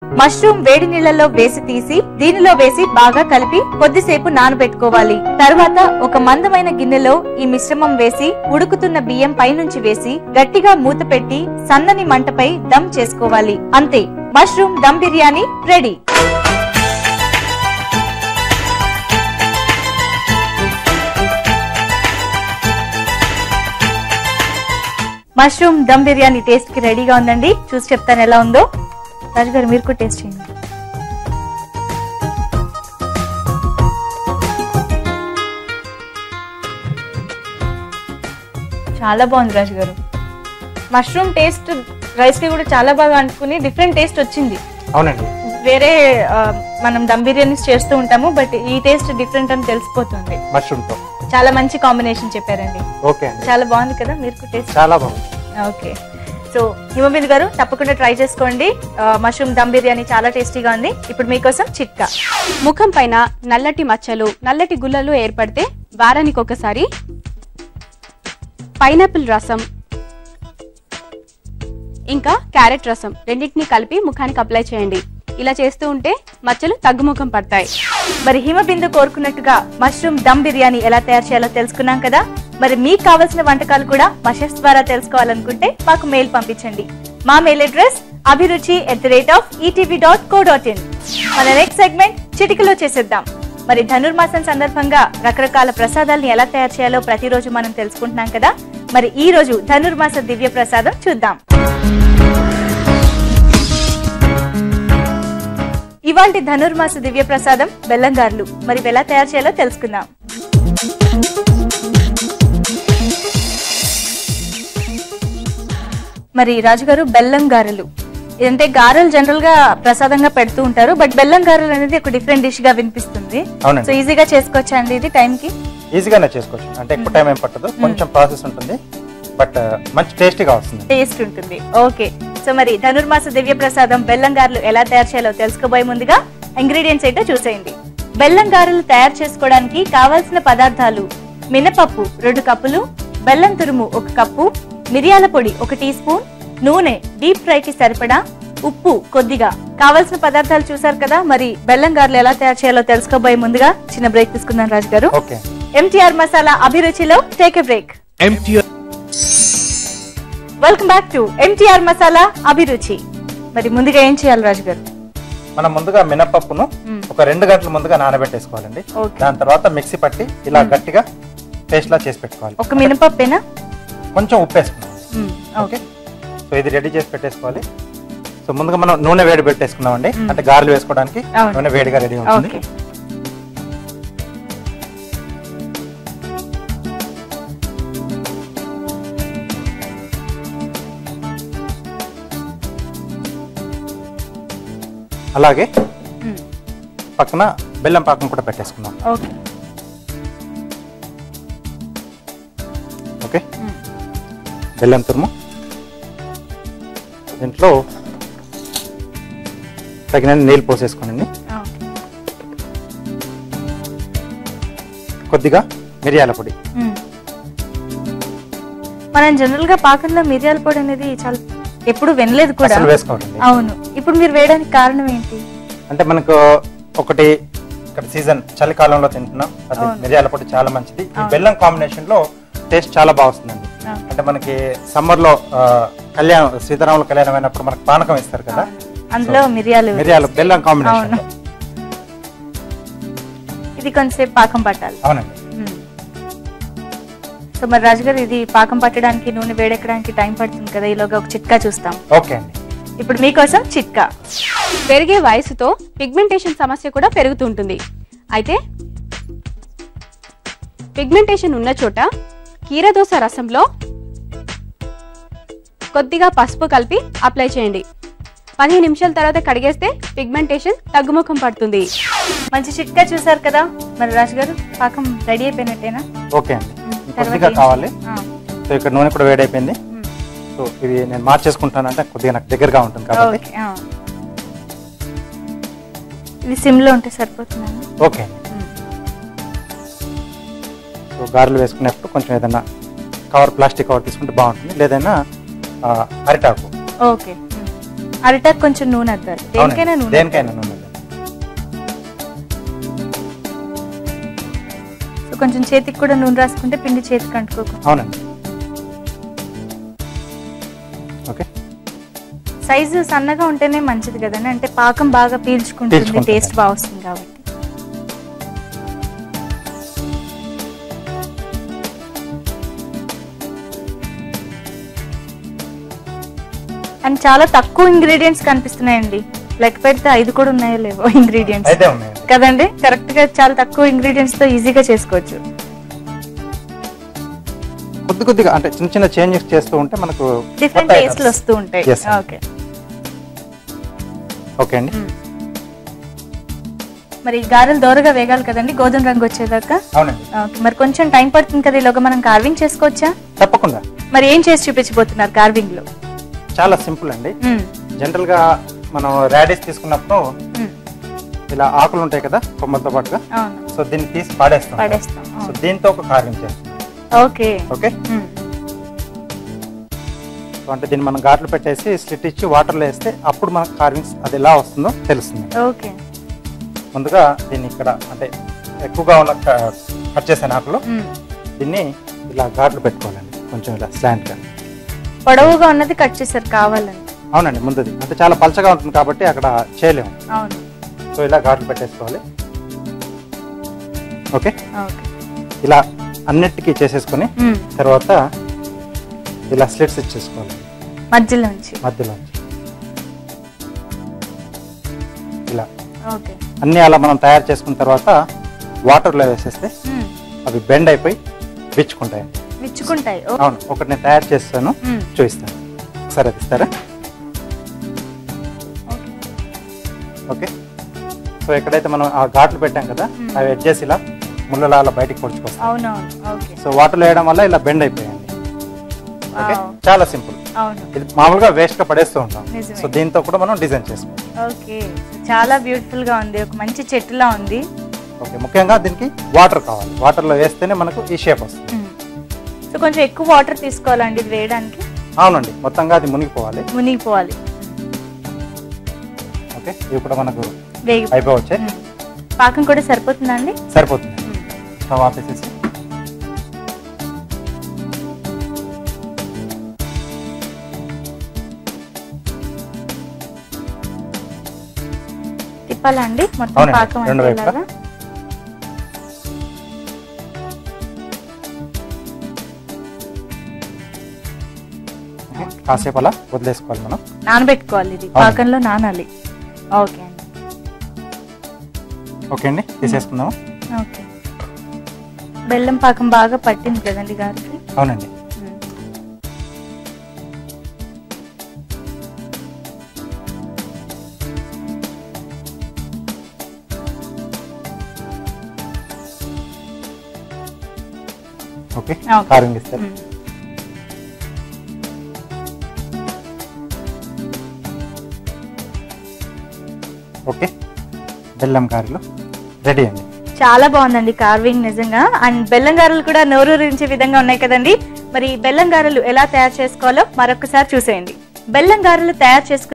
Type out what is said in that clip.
Mushroom వేడి నీళ్లలో వేసి తీసి దీనిలో వేసి బాగా కలిపి కొద్దిసేపు నానబెట్టుకోవాలి. తర్వాత ఒక మందమైన గిన్నెలో ఈ మిశ్రమం వేసి ఉడుకుతున్న బియ్యం పైనుంచి వేసి గట్టిగా మూత పెట్టి సన్నని మంటపై దమ్ చేసుకోవాలి. అంతే, mushroom dum biryani ready. Mushroom dum biryani taste కి రెడీగా ఉందండి. చూసి చెప్తాను ఎలా ఉందో. రాజు గారు మీరు కూడా టేస్ట్ చేయండి. చాలా బాగుంది రాజు గారు. మష్రూమ్ టేస్ట్ రైస్ కి కూడా చాలా బాగా అనుకుని డిఫరెంట్ టేస్ట్ వచ్చింది. అవునండి, వేరే మనం దమ్ బిర్యానీస్ చేస్తూ ఉంటాము, బట్ ఈ టేస్ట్ డిఫరెంట్ అని తెలిసిపోతుంది. మష్రూమ్ తో చాలా మంచి కాంబినేషన్ చెప్పారండి. ఓకే అండి, చాలా బాగుంది కదా. మీరు కూడా టేస్ట్ చాలా బాగుంది. ఓకే, సో హిమబిందు గారు తప్పకుండా ట్రై చేసుకోండి. మష్రూమ్ దమ్ బిర్యానీ చాలా టేస్టీగా ఉంది. ఇప్పుడు మీకోసం చిట్కా. ముఖం పైన నల్లటి మచ్చలు, నల్లటి గుల్లలు ఏర్పడితే వారానికి ఒకసారి పైనాపిల్ రసం ఇంకా క్యారెట్ రసం రెండింటిని కలిపి ముఖానికి అప్లై చేయండి. ఇలా చేస్తూ ఉంటే మచ్చలు తగ్గుముఖం పడతాయి. మరి హిమబిందు కోరుకున్నట్టుగా మష్రూమ్ దమ్ బిర్యానీ ఎలా తయారు చేయాలో తెలుసుకున్నాం కదా. మరి మీకు కావాల్సిన వంటకాలు కూడా మా ద్వారా తెలుసుకోవాలనుకుంటే మాకు మెయిల్ పంపించండి. మా మెయిల్ అడ్రస్ abhiruchi@etv.co.in. మన నెక్స్ట్ సెగ్మెంట్ చిటికలో చేసేద్దాం. మరి ధనుర్మాసం సందర్భంగా రకరకాల ప్రసాదాలను ఎలా తయారు చేయాలో ప్రతిరోజు మనం తెలుసుకుంటున్నాం కదా. మరి ఈ రోజు ధనుర్మాస దివ్య ప్రసాదం చూద్దాం. ఇవాల్టి ధనుర్మాస దివ్య ప్రసాదం బెల్లం గారెలు. మరి ఎలా తయారు చేయాలో తెలుసుకుందాం. మరి రాజుగారు, బెల్లం గారెలు ఇదంటే గారెలు జనరల్ గా ప్రసాదంగా పెడుతూ ఉంటారు, బట్ బెల్లం గారెలు అనేది ఒక డిఫరెంట్ డిష్ గా వినిపిస్తుంది. సో ఈజీగా చేసుకోవచ్చా అండి ఇది? టైం కి ఈజీగానే చేసుకోవచ్చు, అంటే ఎక్కువ టైం ఏం పట్టదు, కొంచెం ప్రాసెస్ ఉంటుంది, బట్ మంచి టేస్టీగా వస్తుంది, టేస్ట్ ఉంటుంది. ఓకే, సో మరి ధనుర్మాస దివ్య ప్రసాదం బెల్లం గారెలు ఎలా తయారు చేయాలో తెలుసుకోబోయే ముందుగా ఇంగ్రీడియంట్స్ ఏంటో చూసేయండి. బెల్లం గారెలు తయారు చేసుకోవడానికి కావాల్సిన పదార్థాలు: మినపప్పు 2 కప్పులు, బెల్లం తురుము 1 కప్పు, మిరియాల పొడి 1 టీ స్పూన్, నూనె డీప్ ఫ్రై కి సరిపడా, ఉప్పు కొద్దిగా. కావాల్సిన పదార్థాలు చూసారు కదా. మరి బెల్లం గారెలు ఎలా తయారు చేయాలో తెలుసుకోబోయే ముందుగా చిన్న బ్రేక్ తీసుకుందాం రాజు గారు. ఎంటీఆర్ మసాలా అభిరుచిలో take a break. Welcome back to MTR masala Abhiruchi. మరి ముందుగా ఏం చేయాలి రాజు గారు? మనం ముందుగా మినపప్పును ఒక 2 గంటల ముందుగా నానబెట్టేసుకోవాలండి. దాని తర్వాత మిక్సీ పట్టి ఇలా గట్టిగా పేస్ట్ లా చేసి పెట్టుకోవాలి. ఒక మినపప్పేనా? కొంచెం ఉప్పు వేసుకున్నాం. ఓకే, సో ఇది రెడీ చేసి పెట్టేసుకోవాలి. సో ముందుగా మనం నూనె వేడి పెట్టేసుకున్నామండి, అంటే గారెలు వేసుకోవడానికి నూనె వేడిగా రెడీ ఉంటుంది. అలాగే పక్కన బెల్లం పాకం కూడా పెట్టేసుకున్నాం. ఓకే, బెల్లం తురుము, దీంట్లో తగిన నీళ్ళు పోసేసుకోనండి, కొద్దిగా మిరియాల పొడి. మనం జనరల్ గా పాకంలో మిరియాల పొడి అనేది చాలా ఎప్పుడు వినలేదు కూడా. అవును, ఇప్పుడు మీరు వేయడానికి కారణం ఏంటి? అంటే మనకు ఒకటి ఇక్కడ సీజన్ చలికాలంలో తింటున్నాం, అది మిరియాల పొడి చాలా మంచిది. ఈ బెల్లం కాంబినేషన్ లో టేస్ట్ చాలా బాగా వస్తుందండి. అంటే మనకి సమ్మర్ లో సీతారాముల కళ్యాణం అయినప్పుడు మనకు పానకం ఇస్తారు కదా, అందులో మిరియాలు బెల్లం కాంబినేషన్. ఇది కొంచెం పాకం పట్టాలి. అవునండి. సో మరి రాజుగారు, ఇది పాకం పట్టడానికి నూనె వేడెక్కడానికి టైం పడుతుంది కదా, ఈలోగా ఒక చిట్కా చూస్తాం. ఓకే అండి, ఇప్పుడు మీకోసం చిట్కా. పెరిగే వయసుతో పిగ్మెంటేషన్ సమస్య కూడా పెరుగుతుంటుంది. అయితే పిగ్మెంటేషన్ ఉన్న చోట కీరదోస రసంలో కొద్దిగా పసుపు కలిపి అప్లై చేయండి. 15 నిమిషాల తర్వాత కడిగేస్తే పిగ్మెంటేషన్ తగ్గుముఖం పడుతుంది. మంచి చిట్కా చూసారు కదా. మరి రాజుగారు, పాకం రెడీ అయిపోయినట్టేనా? ఓకే అండి, కొద్దిగా కావాలి. సో ఇక్కడ నూనె కూడా వేడైపోయింది. సో ఇది నేను మార్చేసుకుంటాను, అంటే కొద్దిగా నాకు దగ్గరగా ఉంటుంది కాబట్టి. ఇది సిమ్ లో ఉంటే సరిపోతుందండి. ఓకే, సో గారెలు వేసుకునేప్పుడు కొంచెం ఏదైనా కవర్, ప్లాస్టిక్ కవర్ తీసుకుంటే బాగుంటుంది, లేదైనా అరిటాకు. ఓకే, అరిటాకు కొంచెం నూనె అద్దాలి. దేనికైనా నూనె. దేనికైనా నూనె. సో కొంచెం చేతికి కూడా నూనె రాసుకుంటే పిండి చేతికి అంటుకోకుండా. అవునండి. ఓకే. సైజు సన్నగా ఉంటేనే మంచిది కదండి, అంటే పాకం బాగా పీల్చుకుంటుంది, టేస్ట్ బాగా వస్తుంది కాబట్టి. అండ్ చాలా తక్కువ ఇంగ్రీడియంట్స్ కనిపిస్తున్నాయండి, లెక్క పెడితే 5 కూడా ఉన్నాయో లేవో ఇంగ్రీడియంట్స్ కదండి. కరెక్ట్ గా చాలా తక్కువ ఇంగ్రీడియంట్స్ తో ఈజీగా చేసుకోవచ్చు. కొద్దిగా అంటే చిన్న చిన్న చేంజెస్ చేస్తూ ఉంటే మనకు డిఫరెంట్ టేస్ట్లు వస్తూ ఉంటాయి. ఓకే ఓకే అండి. మరి గారెలు దోరగా వేగాలి కదండి, గోధుమ రంగు వచ్చేదాకా. అవునండి. ఓకే, మరి కొంచెం టైం పడుతుంది కదా, ఈలోగా మనం కార్వింగ్ చేసుకోవచ్చా? తప్పకుండా. మరి ఏం చేసి చూపించబోతున్నారు కార్వింగ్ లో? చాలా సింపుల్ అండి. జనరల్ గా మనం రాడిష్ తీసుకున్నప్పుడు ఇలా ఆకులు ఉంటాయి కదా కొమ్మలతో పాటుగా, సో దీన్ని తీసి పాడేస్తాం. సో దీంతో ఒక కార్వింగ్ చేస్తాం. Okay okay. అంటే దీన్ని మనం ఘాట్లు పెట్టేసి స్లిట్ ఇచ్చి వాటర్లో వేస్తే అప్పుడు మనకు కార్వింగ్స్ అది ఎలా వస్తుందో తెలుస్తుంది. ఓకే. ముందుగా దీన్ని ఇక్కడ అంటే ఎక్కువగా ఉన్న కట్ చేసే ఆకులు దీన్ని ఇలా ఘాట్లు పెట్టుకోవాలండి, కొంచెం ఇలా స్లాంట్ గా. పొడవుగా ఉన్నది కట్ చేశారు కావాలని? అవునండి. ముందుది అంటే చాలా పలచగా ఉంటుంది కాబట్టి అక్కడ చేయలేము. అవును. సో ఇలా ఘాట్లు పెట్టేసుకోవాలి. ఓకే. ఇలా అన్నిటికీ చేసేసుకొని తర్వాత ఇలా స్లిట్స్ ఇచ్చేసుకోవాలి మధ్యలోంచి ఇలా. ఓకే. అన్ని అలా మనం తయారు చేసుకున్న తర్వాత వాటర్లో వేసేస్తే అవి బెండ్ అయిపోయి విచ్చుకుంటాయి. అవును. ఒకటి నేను తయారు చేస్తాను, చూపిస్తాను. సరే అది ఇస్తారా? ఓకే. సో ఎక్కడైతే మనం ఆ ఘాట్లు పెట్టాం కదా, అవి ఎడ్జెస్ ఇలా ముళ్ళలా అలా బయటికి పొడుచుకొస్తాయి. సో వాటర్లో వేయడం వల్ల ఇలా బెండ్ అయిపోయాయండి. ఓకే. చాలా సింపుల్. ఇది మామూలుగా వేస్ట్ గా పడేస్తూ ఉంటాం. సో దీంతో కూడా మనం డిజైన్ చేసుకోవాలి. ఓకే. చాలా బ్యూటిఫుల్ గా ఉంది, ఒక మంచి చెట్టులా ఉంది. ఓకే. ముఖ్యంగా దీనికి వాటర్ కావాలి, వాటర్ లో వేస్తేనే మనకు ఈ షేప్ వస్తుంది. సో కొంచెం ఎక్కువ వాటర్ తీసుకోవాలండి ఇది వేయడానికి? అవునండి. మొత్తంగా అది మునిగిపోవాలి. ఓకే. ఇవి కూడా మనకు అయిపోవచ్చాయి. పాకం కూడా సరిపోతుందా అండి? సరిపోతుంది. స్టవ్ ఆపేసేసి తిప్పాలా అండి మొత్తం పాకం? రెండు వైపులా. కాసేపు అలా వదిలేసుకోవాలి, మనం నానబెట్టుకోవాలి. ఇది పాకంలో నానాలి. ఓకే అండి. ఓకే అండి, తీసేసుకుందాం. ఓకే. బెల్లం పాకం బాగా పట్టింది కదండి గారికి? అవునండి. ఓకే. కార్వింగ్ ఇస్తారు. ఓకే. బెల్లం గారెలు రెడీ అండి. చాలా బాగుందండి కార్వింగ్ నిజంగా. అండ్ బెల్లం గారెలు కూడా నోరూరించే విధంగా ఉన్నాయి కదండి. మరి బెల్లం గారెలు ఎలా తయారు చేసుకోవాలో మరొకసారి చూసేయండి. బెల్లం గారెలు తయారు చేసుకుని